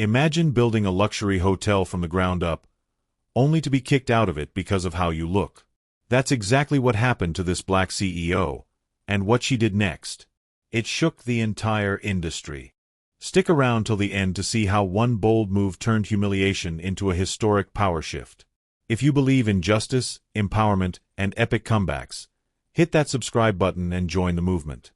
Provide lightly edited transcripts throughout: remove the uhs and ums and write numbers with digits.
Imagine building a luxury hotel from the ground up, only to be kicked out of it because of how you look. That's exactly what happened to this black CEO, and what she did next. It shook the entire industry. Stick around till the end to see how one bold move turned humiliation into a historic power shift. If you believe in justice, empowerment, and epic comebacks, hit that subscribe button and join the movement.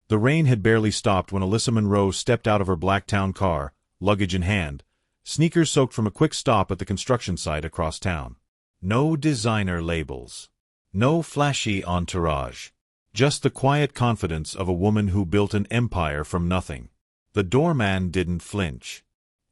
The rain had barely stopped when Alyssa Monroe stepped out of her black town car, luggage in hand, sneakers soaked from a quick stop at the construction site across town. No designer labels. No flashy entourage. Just the quiet confidence of a woman who built an empire from nothing. The doorman didn't flinch.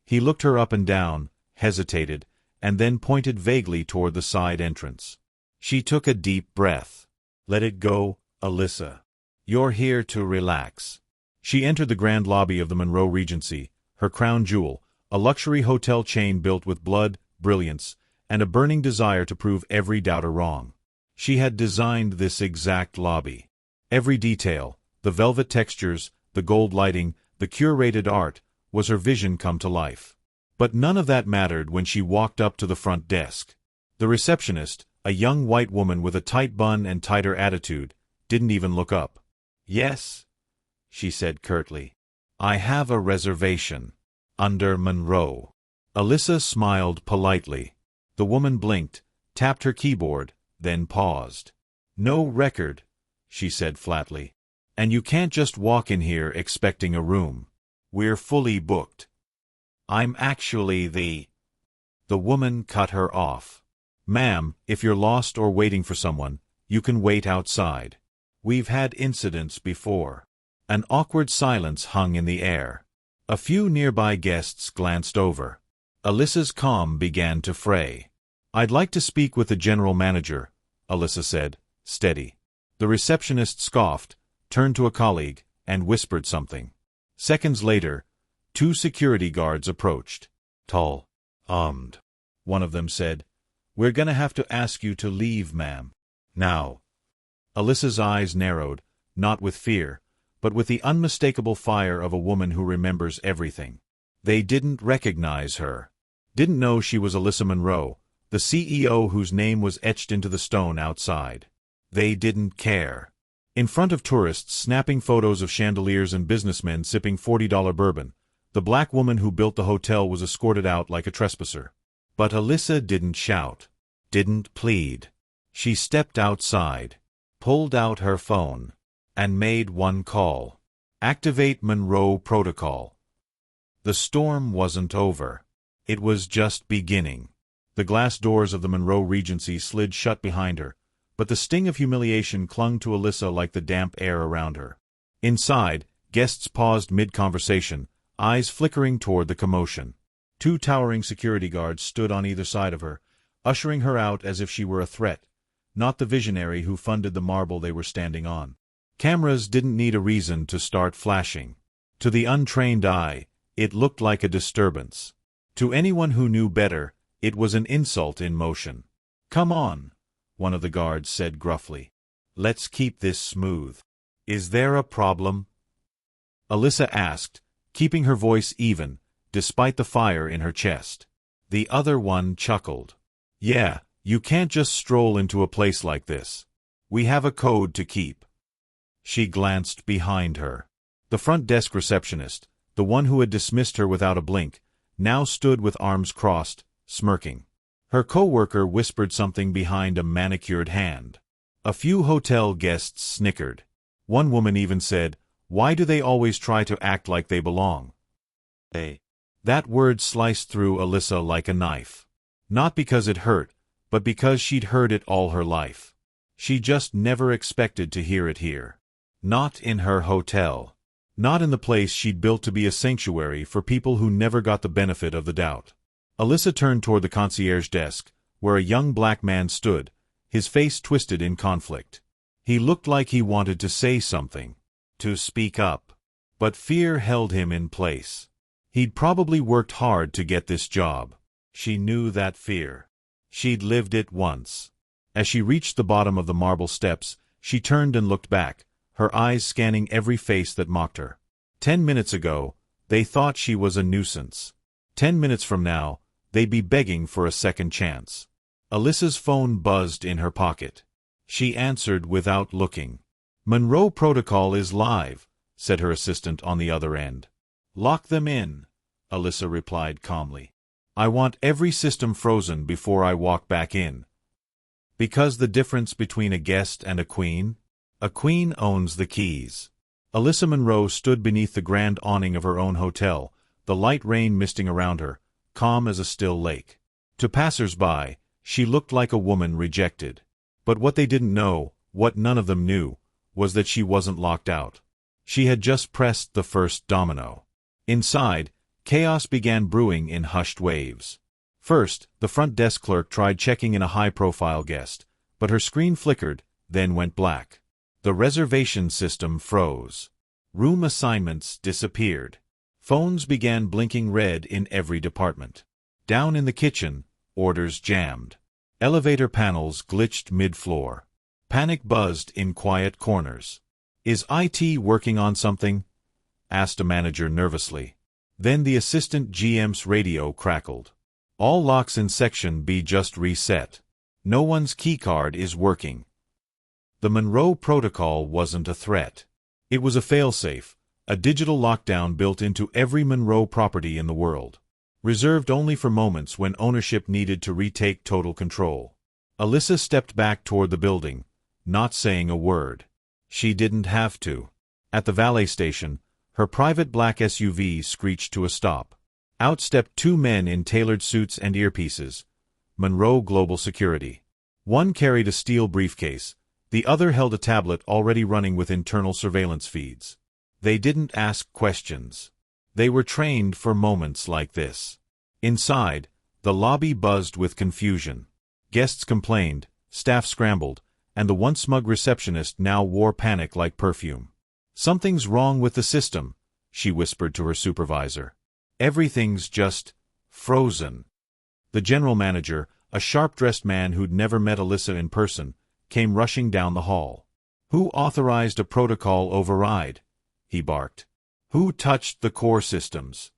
He looked her up and down, hesitated, and then pointed vaguely toward the side entrance. She took a deep breath. Let it go, Alyssa. You're here to relax. She entered the grand lobby of the Monroe Regency, her crown jewel, a luxury hotel chain built with blood, brilliance, and a burning desire to prove every doubter wrong. She had designed this exact lobby. Every detail, the velvet textures, the gold lighting, the curated art, was her vision come to life. But none of that mattered when she walked up to the front desk. The receptionist, a young white woman with a tight bun and tighter attitude, didn't even look up. "Yes," she said curtly. "I have a reservation. Under Monroe." Alyssa smiled politely. The woman blinked, tapped her keyboard, then paused. "No record," she said flatly. "And you can't just walk in here expecting a room. We're fully booked." "I'm actually the—" The woman cut her off. "Ma'am, if you're lost or waiting for someone, you can wait outside. We've had incidents before." An awkward silence hung in the air. A few nearby guests glanced over. Alyssa's calm began to fray. "I'd like to speak with the general manager," Alyssa said, steady. The receptionist scoffed, turned to a colleague, and whispered something. Seconds later, two security guards approached. "Tall, armed," one of them said. "We're gonna have to ask you to leave, ma'am. Now." Alyssa's eyes narrowed, not with fear, but with the unmistakable fire of a woman who remembers everything. They didn't recognize her. Didn't know she was Alyssa Monroe, the CEO whose name was etched into the stone outside. They didn't care. In front of tourists snapping photos of chandeliers and businessmen sipping $40 bourbon, the black woman who built the hotel was escorted out like a trespasser. But Alyssa didn't shout, didn't plead. She stepped outside, pulled out her phone, and made one call. Activate Monroe Protocol. The storm wasn't over. It was just beginning. The glass doors of the Monroe Regency slid shut behind her, but the sting of humiliation clung to Alyssa like the damp air around her. Inside, guests paused mid-conversation, eyes flickering toward the commotion. Two towering security guards stood on either side of her, ushering her out as if she were a threat, not the visionary who funded the marble they were standing on. Cameras didn't need a reason to start flashing. To the untrained eye, it looked like a disturbance. To anyone who knew better, it was an insult in motion. "Come on," one of the guards said gruffly. "Let's keep this smooth." "Is there a problem?" Alyssa asked, keeping her voice even, despite the fire in her chest. The other one chuckled. "Yeah, you can't just stroll into a place like this. We have a code to keep." She glanced behind her. The front desk receptionist, the one who had dismissed her without a blink, now stood with arms crossed, smirking. Her co-worker whispered something behind a manicured hand. A few hotel guests snickered. One woman even said, "Why do they always try to act like they belong?" That word sliced through Alyssa like a knife. Not because it hurt, but because she'd heard it all her life. She just never expected to hear it here. Not in her hotel. Not in the place she'd built to be a sanctuary for people who never got the benefit of the doubt. Alyssa turned toward the concierge desk, where a young black man stood, his face twisted in conflict. He looked like he wanted to say something, to speak up. But fear held him in place. He'd probably worked hard to get this job. She knew that fear. She'd lived it once. As she reached the bottom of the marble steps, she turned and looked back, her eyes scanning every face that mocked her. 10 minutes ago, they thought she was a nuisance. 10 minutes from now, they'd be begging for a second chance. Alyssa's phone buzzed in her pocket. She answered without looking. "Monroe Protocol is live," said her assistant on the other end. "Lock them in," Alyssa replied calmly. "I want every system frozen before I walk back in." Because the difference between a guest and a queen? A queen owns the keys. Alyssa Monroe stood beneath the grand awning of her own hotel, the light rain misting around her, calm as a still lake. To passers-by, she looked like a woman rejected. But what they didn't know, what none of them knew, was that she wasn't locked out. She had just pressed the first domino. Inside, chaos began brewing in hushed waves. First, the front desk clerk tried checking in a high-profile guest, but her screen flickered, then went black. The reservation system froze. Room assignments disappeared. Phones began blinking red in every department. Down in the kitchen, orders jammed. Elevator panels glitched mid-floor. Panic buzzed in quiet corners. "Is IT working on something?" asked a manager nervously. Then the assistant GM's radio crackled. "All locks in Section B just reset. No one's keycard is working." The Monroe Protocol wasn't a threat. It was a failsafe, a digital lockdown built into every Monroe property in the world, reserved only for moments when ownership needed to retake total control. Alyssa stepped back toward the building, not saying a word. She didn't have to. At the valet station, her private black SUV screeched to a stop. Out stepped two men in tailored suits and earpieces. Monroe Global Security. One carried a steel briefcase, the other held a tablet already running with internal surveillance feeds. They didn't ask questions. They were trained for moments like this. Inside, the lobby buzzed with confusion. Guests complained, staff scrambled, and the once smug receptionist now wore panic like perfume. "Something's wrong with the system," she whispered to her supervisor. "Everything's just frozen." The general manager, a sharp-dressed man who'd never met Alyssa in person, came rushing down the hall. "Who authorized a protocol override?" he barked. "Who touched the core systems?"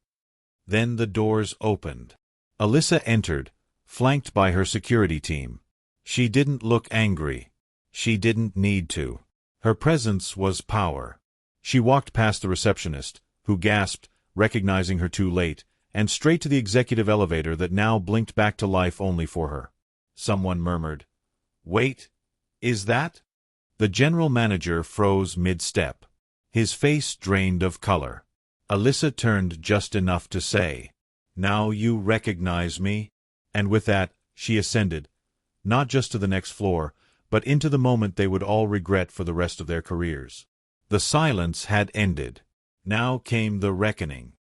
Then the doors opened. Alyssa entered, flanked by her security team. She didn't look angry. She didn't need to. Her presence was power. She walked past the receptionist, who gasped, recognizing her too late, and straight to the executive elevator that now blinked back to life only for her. Someone murmured, "Wait, is that?" The general manager froze mid-step. His face drained of color. Alyssa turned just enough to say, "Now you recognize me?" And with that, she ascended, not just to the next floor, but into the moment they would all regret for the rest of their careers. The silence had ended. Now came the reckoning.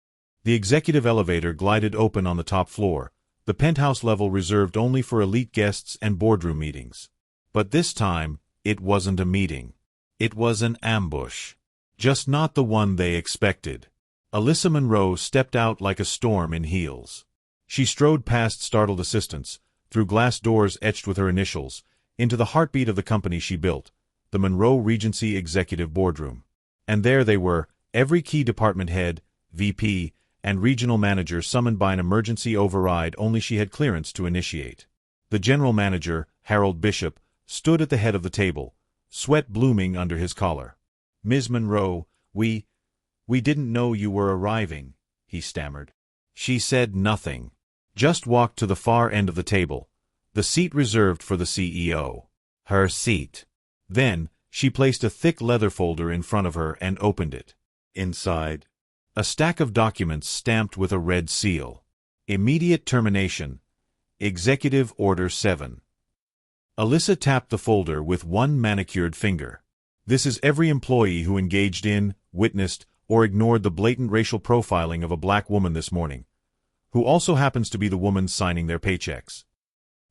The executive elevator glided open on the top floor, the penthouse level reserved only for elite guests and boardroom meetings. But this time, it wasn't a meeting. It was an ambush. Just not the one they expected. Alyssa Monroe stepped out like a storm in heels. She strode past startled assistants, through glass doors etched with her initials, into the heartbeat of the company she built, the Monroe Regency Executive Boardroom. And there they were, every key department head, VP, and regional manager summoned by an emergency override only she had clearance to initiate. The general manager, Harold Bishop, stood at the head of the table, sweat blooming under his collar. "Ms. Monroe, we didn't know you were arriving," he stammered. She said nothing, just walked to the far end of the table, the seat reserved for the CEO. Her seat. Then, she placed a thick leather folder in front of her and opened it. Inside, a stack of documents stamped with a red seal. Immediate termination. Executive Order 7. Alyssa tapped the folder with one manicured finger. This is every employee who engaged in, witnessed, or ignored the blatant racial profiling of a black woman this morning, who also happens to be the woman signing their paychecks.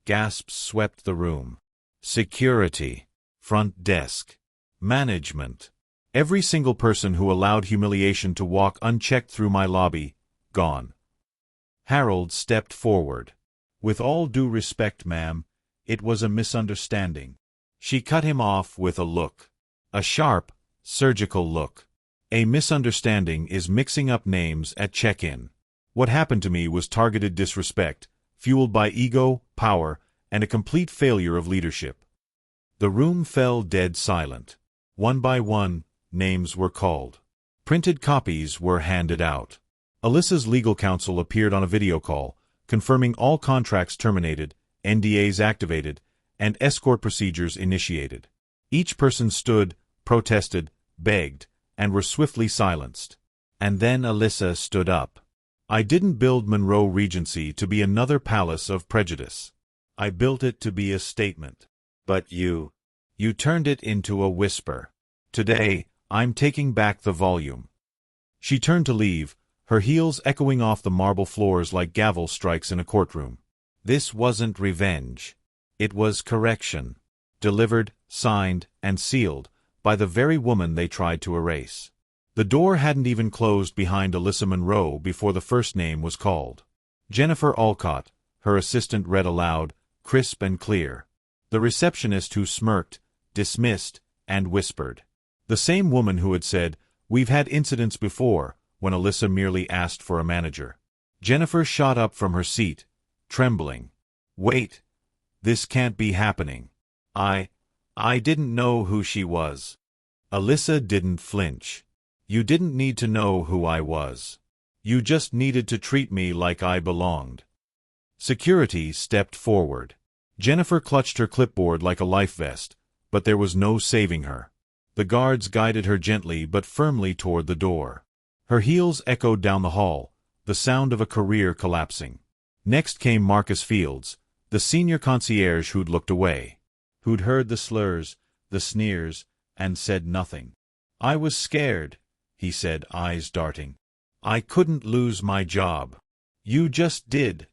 Gasps swept the room. Security. Front desk. Management. Every single person who allowed humiliation to walk unchecked through my lobby, gone. Harold stepped forward. "With all due respect, ma'am, it was a misunderstanding." She cut him off with a look. A sharp, surgical look. "A misunderstanding is mixing up names at check-in. What happened to me was targeted disrespect, fueled by ego, power, and a complete failure of leadership. The room fell dead silent. One by one, names were called. Printed copies were handed out. Alyssa's legal counsel appeared on a video call, confirming all contracts terminated, NDAs activated, and escort procedures initiated. Each person stood, protested, begged, and were swiftly silenced. And then Alyssa stood up. I didn't build Monroe Regency to be another palace of prejudice. I built it to be a statement. But you turned it into a whisper. Today, I'm taking back the volume. She turned to leave, her heels echoing off the marble floors like gavel strikes in a courtroom. This wasn't revenge. It was correction. Delivered, signed, and sealed by the very woman they tried to erase. The door hadn't even closed behind Alyssa Monroe before the first name was called. Jennifer Alcott, her assistant read aloud, crisp and clear. The receptionist who smirked, dismissed, and whispered. The same woman who had said, "We've had incidents before," when Alyssa merely asked for a manager. Jennifer shot up from her seat, trembling. "Wait, this can't be happening. I didn't know who she was." Alyssa didn't flinch. "You didn't need to know who I was. You just needed to treat me like I belonged." Security stepped forward. Jennifer clutched her clipboard like a life vest, but there was no saving her. The guards guided her gently but firmly toward the door. Her heels echoed down the hall, the sound of a career collapsing. Next came Marcus Fields, the senior concierge who'd looked away, who'd heard the slurs, the sneers, and said nothing. "I was scared," he said, eyes darting. "I couldn't lose my job." "You just did,"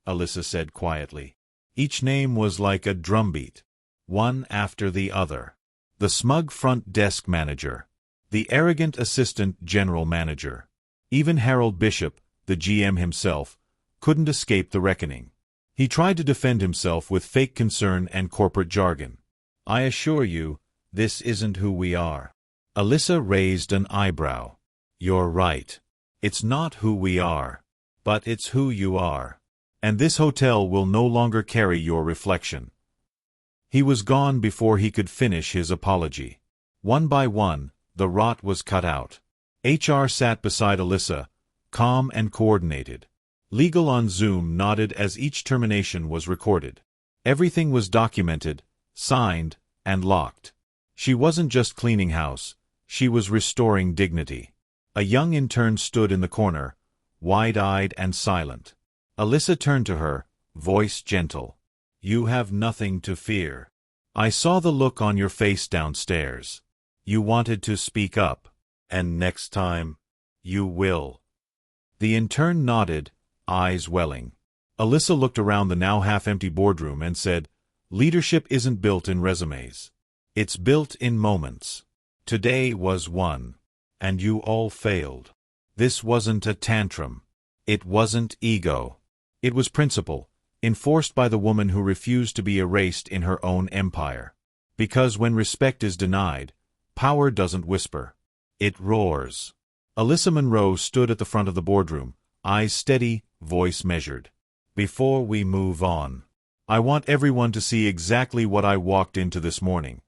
Alyssa said quietly. Each name was like a drumbeat, one after the other. The smug front desk manager, the arrogant assistant general manager. Even Harold Bishop, the GM himself, couldn't escape the reckoning. He tried to defend himself with fake concern and corporate jargon. "I assure you, this isn't who we are." Alyssa raised an eyebrow. "You're right. It's not who we are. But it's who you are. And this hotel will no longer carry your reflection." He was gone before he could finish his apology. One by one, the rot was cut out. HR sat beside Alyssa, calm and coordinated. Legal on Zoom nodded as each termination was recorded. Everything was documented, signed, and locked. She wasn't just cleaning house, she was restoring dignity. A young intern stood in the corner, wide-eyed and silent. Alyssa turned to her, voice gentle. "You have nothing to fear. I saw the look on your face downstairs. You wanted to speak up, and next time, you will." The intern nodded, eyes welling. Alyssa looked around the now half-empty boardroom and said, "Leadership isn't built in resumes. It's built in moments. Today was one. And you all failed. This wasn't a tantrum. It wasn't ego. It was principle, enforced by the woman who refused to be erased in her own empire. Because when respect is denied, power doesn't whisper. It roars. Alyssa Monroe stood at the front of the boardroom, eyes steady, voice measured. "Before we move on, I want everyone to see exactly what I walked into this morning."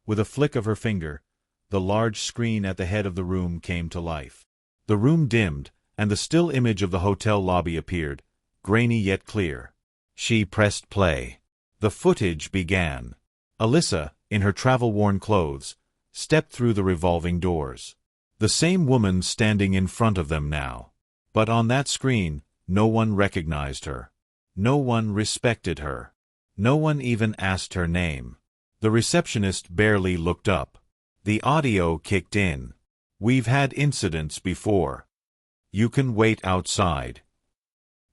With a flick of her finger, the large screen at the head of the room came to life. The room dimmed, and the still image of the hotel lobby appeared, grainy yet clear. She pressed play. The footage began. Alyssa, in her travel-worn clothes, stepped through the revolving doors. The same woman standing in front of them now. But on that screen, no one recognized her. No one respected her. No one even asked her name. The receptionist barely looked up. The audio kicked in. "We've had incidents before. You can wait outside."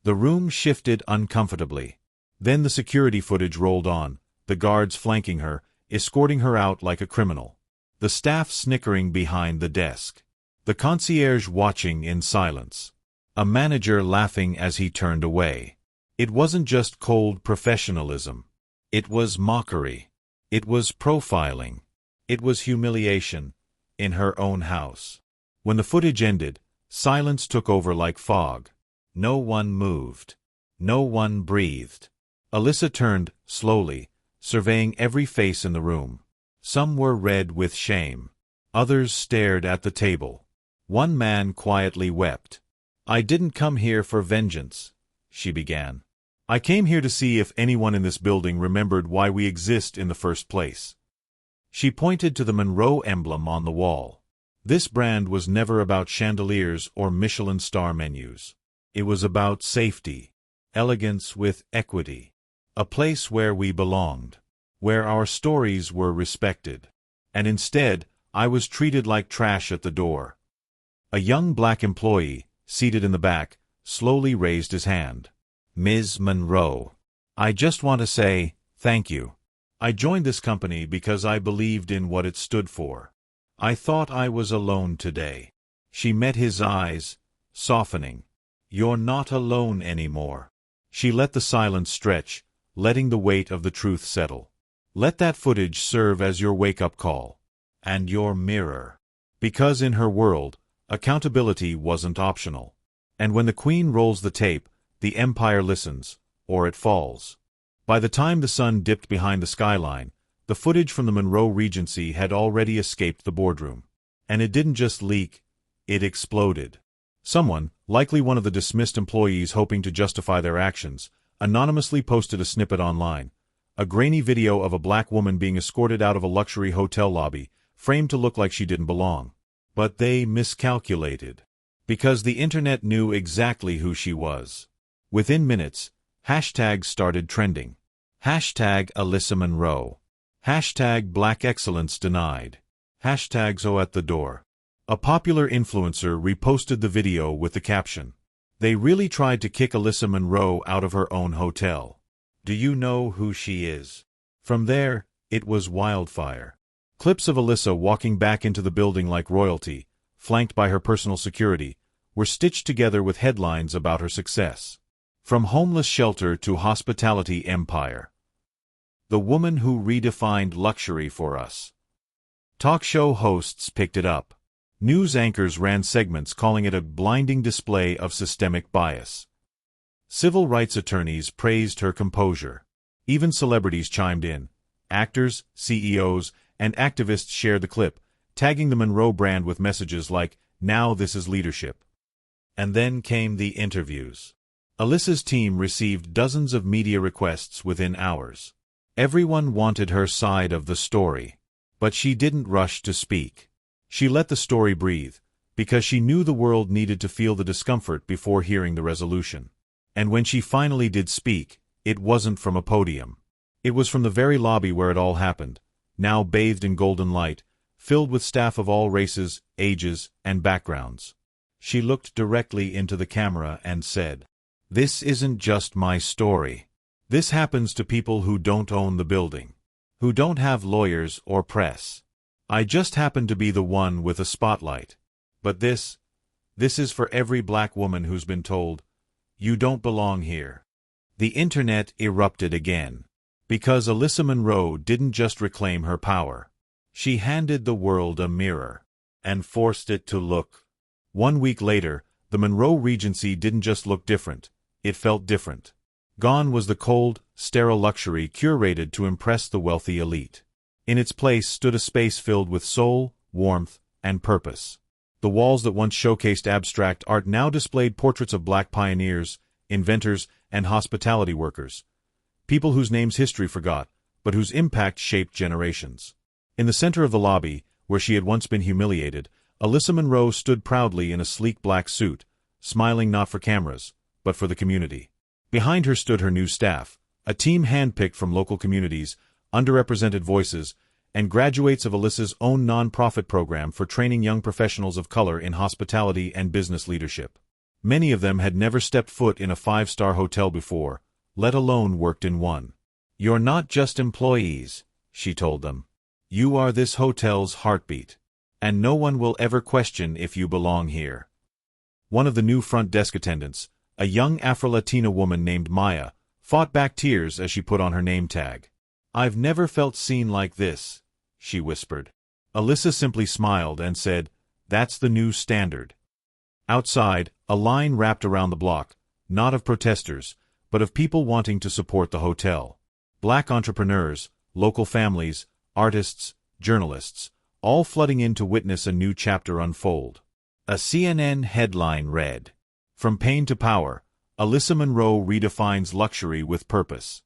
The room shifted uncomfortably. Then the security footage rolled on, the guards flanking her, escorting her out like a criminal. The staff snickering behind the desk. The concierge watching in silence. A manager laughing as he turned away. It wasn't just cold professionalism. It was mockery. It was profiling. It was humiliation, in her own house. When the footage ended, silence took over like fog. No one moved. No one breathed. Alyssa turned, slowly, surveying every face in the room. Some were red with shame. Others stared at the table. One man quietly wept. "I didn't come here for vengeance," she began. "I came here to see if anyone in this building remembered why we exist in the first place." She pointed to the Monroe emblem on the wall. This brand was never about chandeliers or Michelin star menus. It was about safety, elegance with equity, a place where we belonged, where our stories were respected. And instead, I was treated like trash at the door. A young black employee, seated in the back, slowly raised his hand. "Ms. Monroe, I just want to say thank you. I joined this company because I believed in what it stood for. I thought I was alone today." She met his eyes, softening. "You're not alone anymore." She let the silence stretch, letting the weight of the truth settle. Let that footage serve as your wake-up call. And your mirror. Because in her world, accountability wasn't optional. And when the Queen rolls the tape, the empire listens, or it falls. By the time the sun dipped behind the skyline, the footage from the Monroe Regency had already escaped the boardroom. And it didn't just leak, it exploded. Someone, likely one of the dismissed employees hoping to justify their actions, anonymously posted a snippet online. A grainy video of a black woman being escorted out of a luxury hotel lobby, framed to look like she didn't belong. But they miscalculated. Because the internet knew exactly who she was. Within minutes, hashtags started trending. Hashtag Alyssa Monroe. Hashtag Black Excellence Denied. Hashtags O at the door. A popular influencer reposted the video with the caption, "They really tried to kick Alyssa Monroe out of her own hotel. Do you know who she is?" From there, it was wildfire. Clips of Alyssa walking back into the building like royalty, flanked by her personal security, were stitched together with headlines about her success. From homeless shelter to hospitality empire. The woman who redefined luxury for us. Talk show hosts picked it up. News anchors ran segments calling it a blinding display of systemic bias. Civil rights attorneys praised her composure. Even celebrities chimed in. Actors, CEOs, and activists shared the clip, tagging the Monroe brand with messages like, "Now this is leadership." And then came the interviews. Alyssa's team received dozens of media requests within hours. Everyone wanted her side of the story. But she didn't rush to speak. She let the story breathe, because she knew the world needed to feel the discomfort before hearing the resolution. And when she finally did speak, it wasn't from a podium. It was from the very lobby where it all happened, now bathed in golden light, filled with staff of all races, ages, and backgrounds. She looked directly into the camera and said, "This isn't just my story. This happens to people who don't own the building, who don't have lawyers or press. I just happen to be the one with a spotlight. But this is for every black woman who's been told, 'You don't belong here.'" The internet erupted again. Because Alyssa Monroe didn't just reclaim her power. She handed the world a mirror. And forced it to look. 1 week later, the Monroe Regency didn't just look different, it felt different. Gone was the cold, sterile luxury curated to impress the wealthy elite. In its place stood a space filled with soul, warmth, and purpose. The walls that once showcased abstract art now displayed portraits of black pioneers, inventors, and hospitality workers. People whose names history forgot, but whose impact shaped generations. In the center of the lobby, where she had once been humiliated, Alyssa Monroe stood proudly in a sleek black suit, smiling not for cameras, but for the community. Behind her stood her new staff, a team handpicked from local communities, underrepresented voices, and graduates of Alyssa's own non-profit program for training young professionals of color in hospitality and business leadership. Many of them had never stepped foot in a 5-star hotel before, let alone worked in one. "You're not just employees," she told them. "You are this hotel's heartbeat. And no one will ever question if you belong here." One of the new front desk attendants, a young Afro-Latina woman named Maya, fought back tears as she put on her name tag. "I've never felt seen like this," she whispered. Alyssa simply smiled and said, "That's the new standard." Outside, a line wrapped around the block, not of protesters, but of people wanting to support the hotel. Black entrepreneurs, local families, artists, journalists, all flooding in to witness a new chapter unfold. A CNN headline read, "From Pain to Power, Alyssa Monroe redefines luxury with purpose."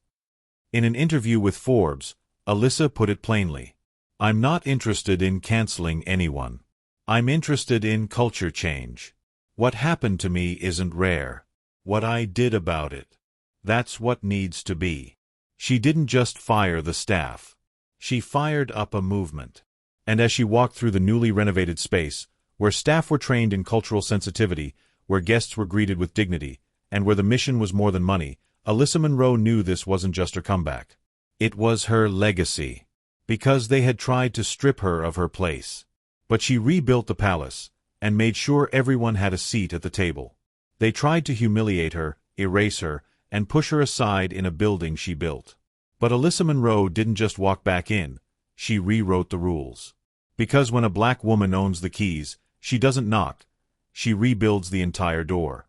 In an interview with Forbes, Alyssa put it plainly, "I'm not interested in canceling anyone. I'm interested in culture change. What happened to me isn't rare. What I did about it. That's what needs to be." She didn't just fire the staff. She fired up a movement. And as she walked through the newly renovated space, where staff were trained in cultural sensitivity, where guests were greeted with dignity, and where the mission was more than money, Alyssa Monroe knew this wasn't just her comeback. It was her legacy. Because they had tried to strip her of her place. But she rebuilt the palace, and made sure everyone had a seat at the table. They tried to humiliate her, erase her, and push her aside in a building she built. But Alyssa Monroe didn't just walk back in, she rewrote the rules. Because when a black woman owns the keys, she doesn't knock, she rebuilds the entire door.